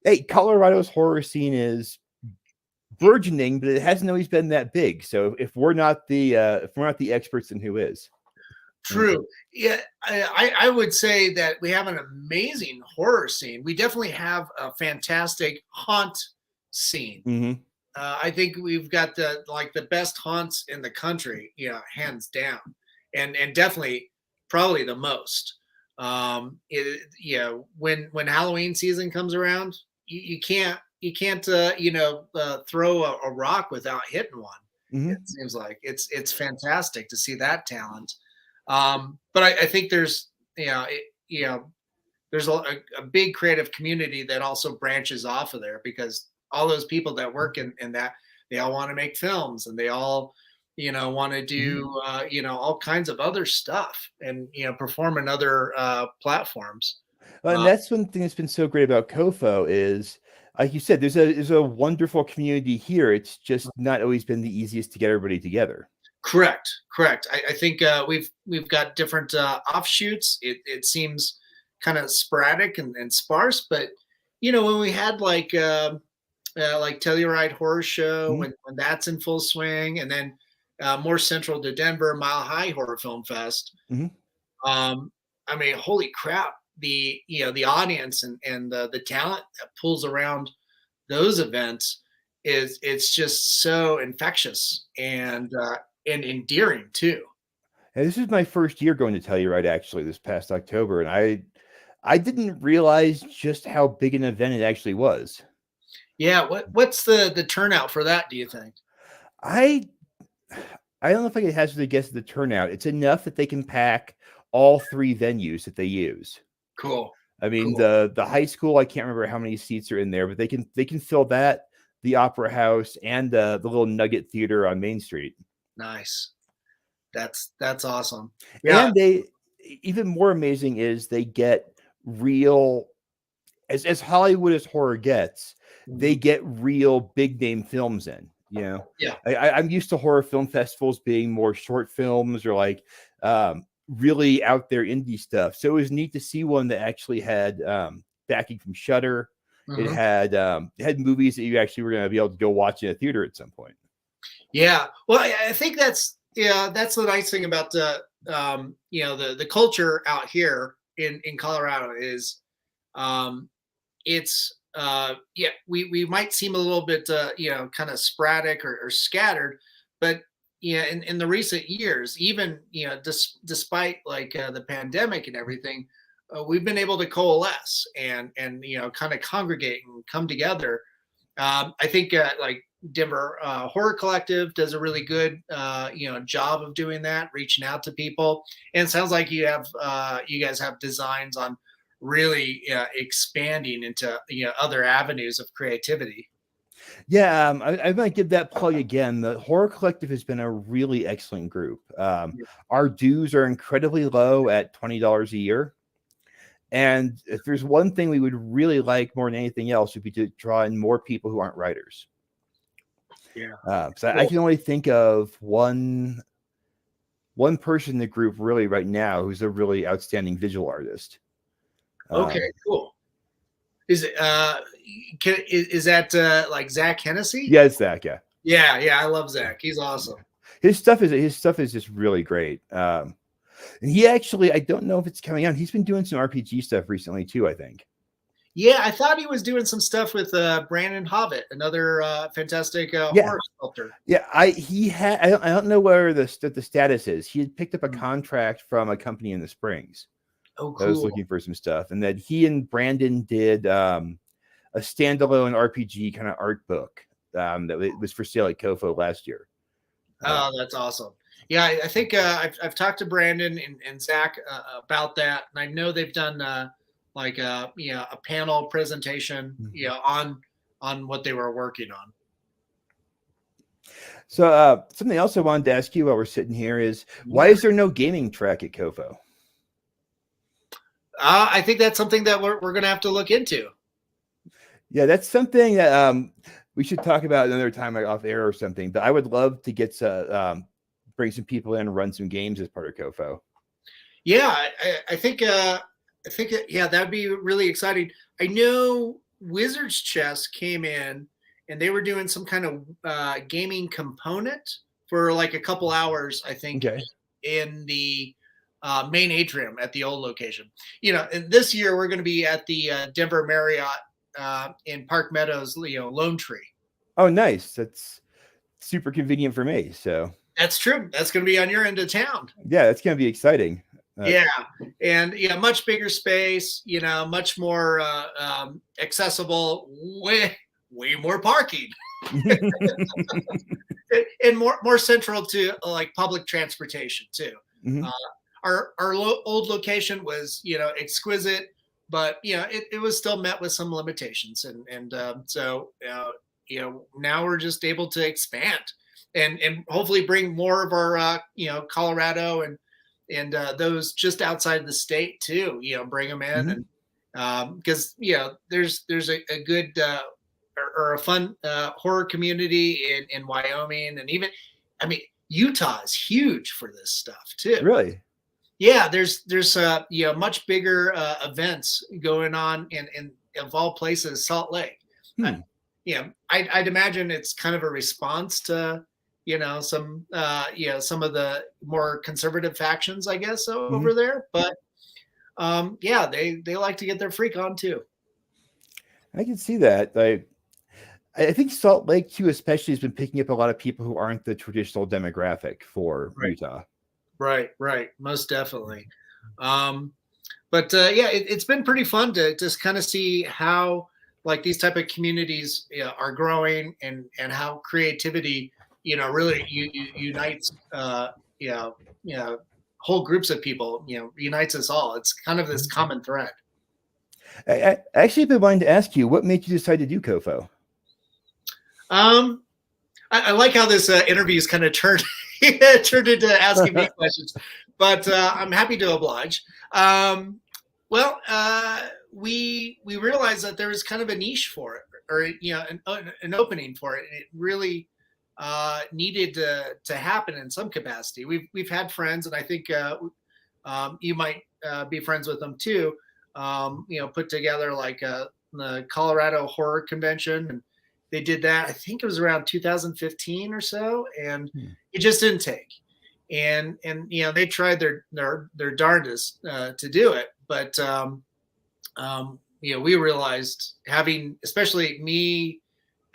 hey, Colorado's horror scene is burgeoning, but it hasn't always been that big. So if we're not the experts, then who is? True. Yeah, I would say that we have an amazing horror scene. We definitely have a fantastic haunt scene. I think we've got the best haunts in the country, hands down, and definitely probably the most. When Halloween season comes around, you can't throw a rock without hitting one. It seems like it's fantastic to see that talent. But I think there's there's a big creative community that also branches off of there, because all those people that work in that, they all want to make films, and they all want to do all kinds of other stuff, and perform in other platforms. And that's one thing that's been so great about COFOH is, like you said, there's a wonderful community here. It's just not always been the easiest to get everybody together. Correct. I think we've got different offshoots. It seems kind of sporadic and sparse, but when we had like Telluride Horror Show, when that's in full swing, and then more central to Denver, Mile High Horror Film Fest. I mean, holy crap! The audience and the talent that pulls around those events it's just so infectious and endearing too. And this is my first year going to Telluride actually this past October, and I didn't realize just how big an event it actually was. Yeah, what's the turnout for that, do you think? I don't know if I can hazard a guess at the turnout. It's enough that they can pack all 3 venues that they use. Cool. I mean, the high school, I can't remember how many seats are in there, but they can fill that, the Opera House, and the little Nugget Theater on Main Street. Nice. That's awesome. Yeah. And they, even more amazing is they get real, as Hollywood as horror gets, they get real big name films in. Yeah. I'm used to horror film festivals being more short films or like really out there indie stuff. So it was neat to see one that actually had backing from Shudder. It had movies that you actually were going to be able to go watch in a theater at some point. Yeah. Well, I think that's the nice thing about the culture out here in Colorado is it's we might seem a little bit kind of sporadic or scattered, but in the recent years, even despite like the pandemic and everything, we've been able to coalesce and kind of congregate and come together. I think like Denver Horror Collective does a really good job of doing that, reaching out to people. And it sounds like you guys have designs on really expanding into other avenues of creativity. Yeah, I might give that plug again. The Horror Collective has been a really excellent group. Our dues are incredibly low at $20 a year. And if there's one thing we would really like more than anything else, would be to draw in more people who aren't writers. Yeah. So I can only think of one person in the group really right now who's a really outstanding visual artist. Okay, cool. Is it is that like Zach Hennessy? Yeah, it's Zach. Yeah. Yeah, I love Zach. He's awesome. His stuff is just really great. And he actually, I don't know if it's coming out. He's been doing some RPG stuff recently too, I think. Yeah, I thought he was doing some stuff with Brandon Hobbit, another fantastic horror sculptor. Yeah, I don't know where the status is. He had picked up a contract from a company in the Springs. Oh, cool. I was looking for some stuff, and then he and Brandon did a standalone RPG kind of art book that was for sale at COFOH last year. Oh, that's awesome. Yeah, I think I've talked to Brandon and Zach about that, and I know they've done like a panel presentation on what they were working on. So something else I wanted to ask you while we're sitting here is, why is there no gaming track at COFOH? I think that's something that we're going to have to look into. Yeah, that's something that we should talk about another time, like off air or something. But I would love to get to bring some people in and run some games as part of COFOH. Yeah, I think that'd be really exciting. I know Wizards Chess came in and they were doing some kind of gaming component for like a couple hours, I think, in the main atrium at the old location. And this year we're going to be at the Denver Marriott in Park Meadows, Lone Tree. Oh, nice. That's super convenient for me. So that's true. That's going to be on your end of town. Yeah, that's going to be exciting. Yeah, and much bigger space. Much more accessible. Way more parking, and more central to like public transportation too. Mm-hmm. Our old location was exquisite, but it was still met with some limitations, and so now we're just able to expand and hopefully bring more of our Colorado and those just outside the state too. Bring them in. Mm-hmm. And because there's a good or a fun horror community in Wyoming, and even Utah is huge for this stuff too. Really? Yeah, there's much bigger events going on in of all places, Salt Lake. I'd imagine it's kind of a response to some of the more conservative factions, I guess, over there. But they like to get their freak on too. I can see that. I think Salt Lake too, especially, has been picking up a lot of people who aren't the traditional demographic for Utah. Right. Most definitely. It's been pretty fun to just kind of see how like these type of communities are growing and how creativity, really unites, whole groups of people, unites us all. It's kind of this common thread. I actually been wanting to ask you, what made you decide to do COFOH? I like how this interview is kind of turned into asking me questions, but I'm happy to oblige. We realized that there was kind of a niche for it, or an opening for it. It really needed to happen in some capacity. We've had friends, and I think you might be friends with them too. Put together like the Colorado Horror Convention, and they did that. I think it was around 2015 or so, and it just didn't take. And they tried their darndest to do it, but we realized especially me,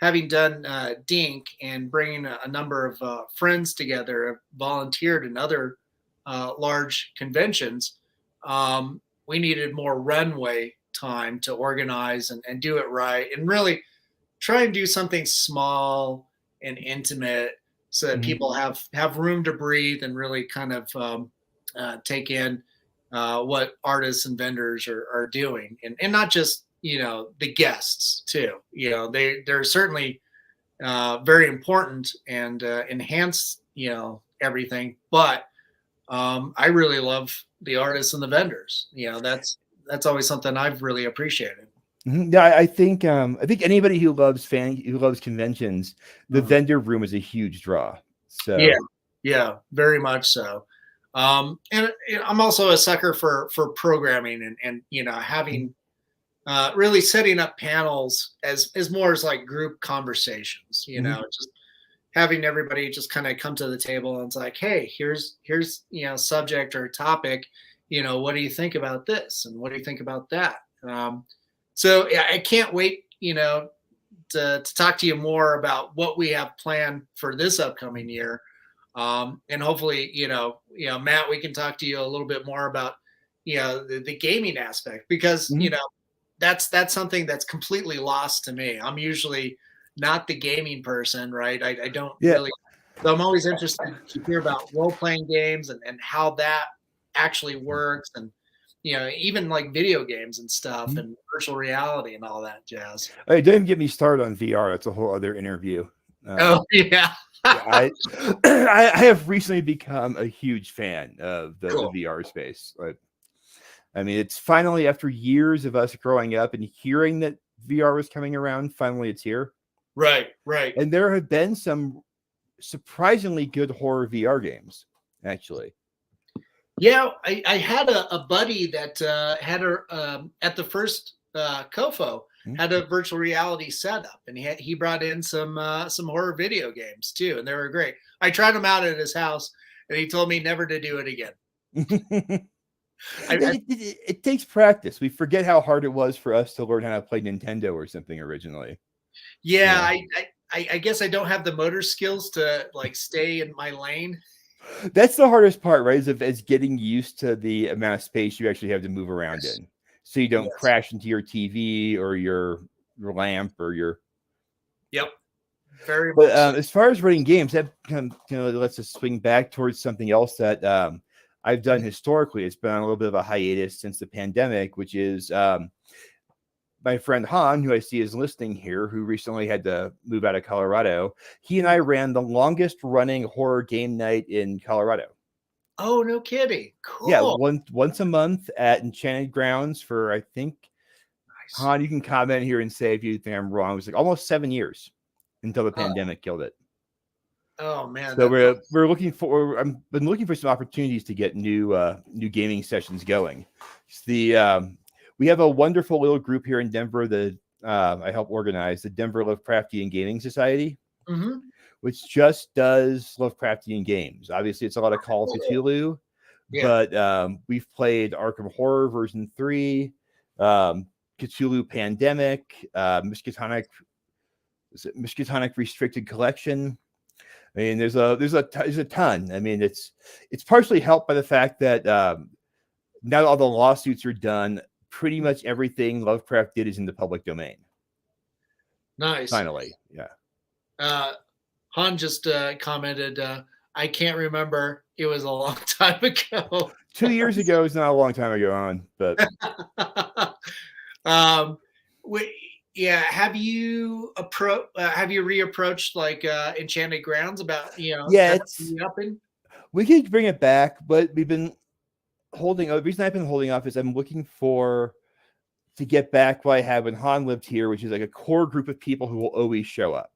having done Dink and bringing a number of friends together, have volunteered in other large conventions, we needed more runway time to organize and do it right, and really try and do something small and intimate so that people have room to breathe and really kind of take in what artists and vendors are doing, and not just the guests too. They're certainly very important and enhance everything, but I really love the artists and the vendors. That's always something I've really appreciated. Yeah, I think anybody who loves conventions, the vendor room is a huge draw. So yeah, very much so. And I'm also a sucker for programming and having really setting up panels as more as like group conversations. Just having everybody just kind of come to the table and it's like, hey, here's subject or topic. What do you think about this? And what do you think about that? So yeah, I can't wait, to talk to you more about what we have planned for this upcoming year. And hopefully, Matt, we can talk to you a little bit more about, the gaming aspect, because, that's something that's completely lost to me. I'm usually not the gaming person, right? I don't really, so I'm always interested to hear about role-playing games and how that actually works, and even like video games and stuff and virtual reality and all that jazz. Hey, don't even get me started on VR. That's a whole other interview. Oh yeah. I have recently become a huge fan of the VR space. I mean, it's finally, after years of us growing up and hearing that VR was coming around, finally it's here. Right. And there have been some surprisingly good horror VR games, actually. Yeah, I had a buddy that had at the first COFOH had a virtual reality setup, and he brought in some horror video games too, and they were great. I tried them out at his house, and he told me never to do it again. It takes practice. We forget how hard it was for us to learn how to play Nintendo or something originally. Yeah. I guess I don't have the motor skills to like stay in my lane. That's the hardest part, right? Is getting used to the amount of space you actually have to move around in, so you don't crash into your TV or your lamp or your. Yep. Very. But as far as running games, that lets us swing back towards something else that I've done historically. It's been on a little bit of a hiatus since the pandemic, which is my friend Han, who I see is listening here, who recently had to move out of Colorado. He and I ran the longest running horror game night in Colorado. Oh, no kidding. Cool. Yeah, once a month at Enchanted Grounds for, I think, nice. Han, you can comment here and say if you think I'm wrong. It was like almost 7 years until the pandemic killed it. Oh man. So we're looking for, I've been looking for some opportunities to get new gaming sessions going. It's we have a wonderful little group here in Denver that I help organize, the Denver Lovecraftian Gaming Society, which just does Lovecraftian games. Obviously, it's a lot of Call of Cthulhu, but we've played Arkham Horror version 3, Cthulhu Pandemic, Miskatonic Restricted Collection. I mean, there's a ton. I mean, it's partially helped by the fact that now that all the lawsuits are done, pretty much everything Lovecraft did is in the public domain. Nice. Finally, yeah. Han just commented, I can't remember. It was a long time ago. 2 years ago is not a long time ago, Han, but have you reapproached like Enchanted Grounds about we could bring it back, but we've been holding. The reason I've been holding off is I'm looking to get back what I had when Han lived here, which is like a core group of people who will always show up,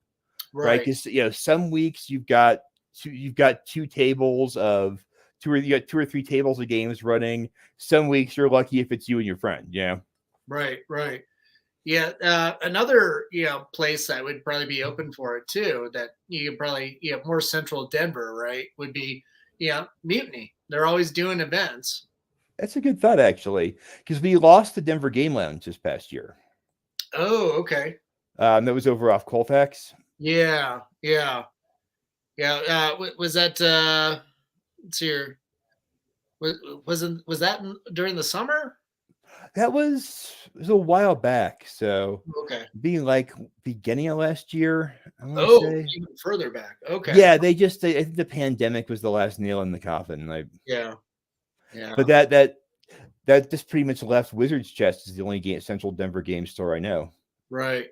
right? Because some weeks you've got two tables of two or three tables of games running. Some weeks you're lucky if it's you and your friend. Yeah, right. Yeah, another place that would probably be open for it too, that you could probably more central Denver, right, would be Mutiny. They're always doing events. That's a good thought, actually, because we lost the Denver Game Lounge this past year. Oh, okay. That was over off Colfax. Yeah. Was that let's see here. Was that during the summer? It was a while back, so Okay. being like beginning of last year, I want to Oh, say. even further back. Okay. Yeah, I think the pandemic was the last nail in the coffin. Yeah. But that just pretty much left Wizard's Chest as the only central Denver game store I know. Right.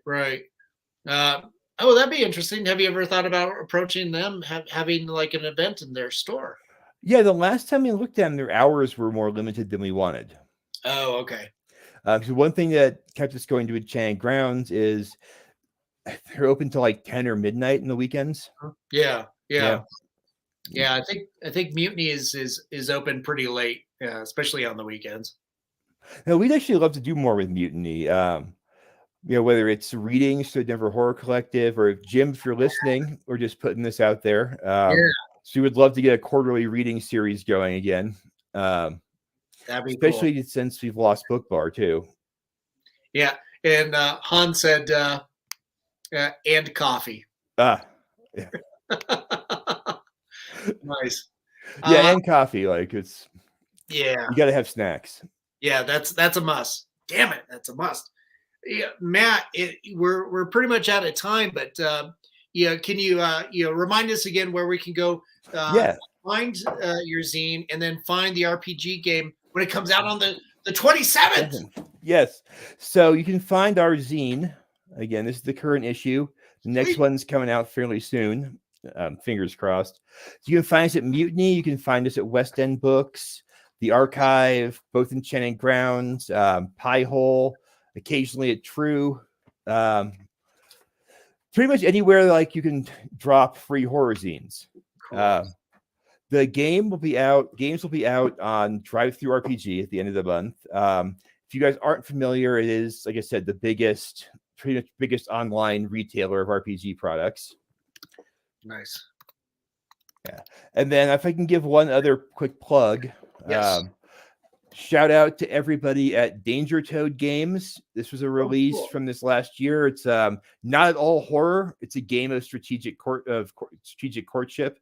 That'd be interesting. Have you ever thought about approaching them, having like an event in their store? Yeah, the last time we looked at them, their hours were more limited than we wanted. Oh, okay. So one thing that kept us going to Enchanted Grounds is they're open till like 10 or midnight in the weekends. Yeah. I think Mutiny is open pretty late, especially on the weekends. Now, we'd actually love to do more with Mutiny. Whether it's readings to the Denver Horror Collective, or Jim, if you're listening, we're just putting this out there. So we would love to get a quarterly reading series going again. That'd be especially cool. Since we've lost Book Bar too. Yeah, and Han said, and coffee. Yeah. Nice. Yeah, and coffee. Like you got to have snacks. Yeah, that's a must. Damn it, that's a must. Yeah, Matt, we're pretty much out of time, but can you remind us again where we can go? Find your zine and then find the RPG game when it comes out on the 27th. Yes. So you can find our zine. Again, this is the current issue. The next one's coming out fairly soon. Fingers crossed. So you can find us at Mutiny. You can find us at West End Books, the Archive, both Enchanted Grounds, Pie Hole, occasionally at True. Pretty much anywhere like you can drop free horror zines. Cool. The games will be out on Drive Through RPG at the end of the month. If you guys aren't familiar, it is, like I said, pretty much biggest online retailer of RPG products. Nice. Yeah. And then if I can give one other quick plug, yes. Shout out to everybody at Danger Toad Games. This was a release from this last year. It's not at all horror. It's a game of strategic courtship.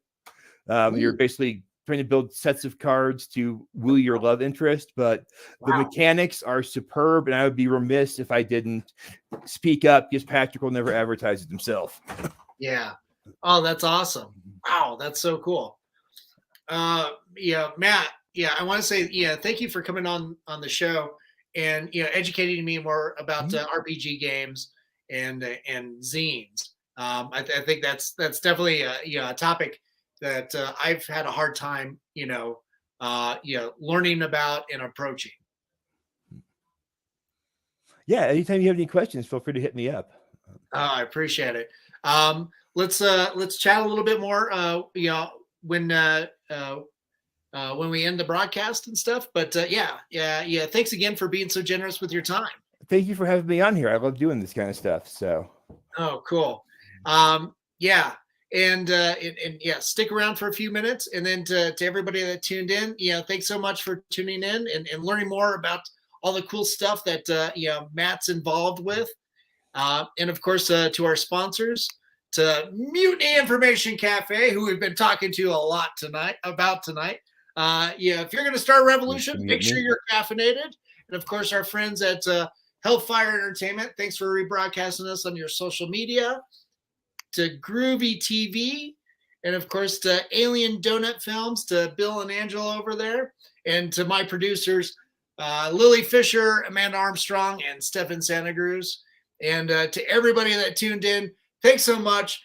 You're basically trying to build sets of cards to woo your love interest, but the mechanics are superb, and I would be remiss if I didn't speak up because Patrick will never advertise it himself. Yeah. Oh, that's awesome. Wow, that's so cool. Matt, I want to say, thank you for coming on the show and, educating me more about RPG games and zines. I think that's definitely a topic that I've had a hard time, learning about and approaching. Yeah. Anytime you have any questions, feel free to hit me up. I appreciate it. Let's chat a little bit more, when we end the broadcast and stuff. But thanks again for being so generous with your time. Thank you for having me on here. I love doing this kind of stuff. So. Oh, cool. And stick around for a few minutes. And then to everybody that tuned in, thanks so much for tuning in and learning more about all the cool stuff that Matt's involved with. And of course, to our sponsors, to Mutiny Information Cafe, who we've been talking to a lot tonight. If you're going to start a revolution, make sure you're caffeinated. And of course, our friends at Hellfire Entertainment, thanks for rebroadcasting us on your social media. To Groovy TV, and of course to Alien Donut Films, to Bill and Angela over there, and to my producers, Lily Fisher, Amanda Armstrong, and Stefan Santacruz. And to everybody that tuned in, thanks so much.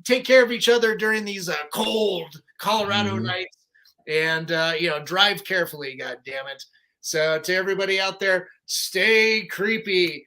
Take care of each other during these cold Colorado nights, and drive carefully, God damn it. So to everybody out there, stay creepy.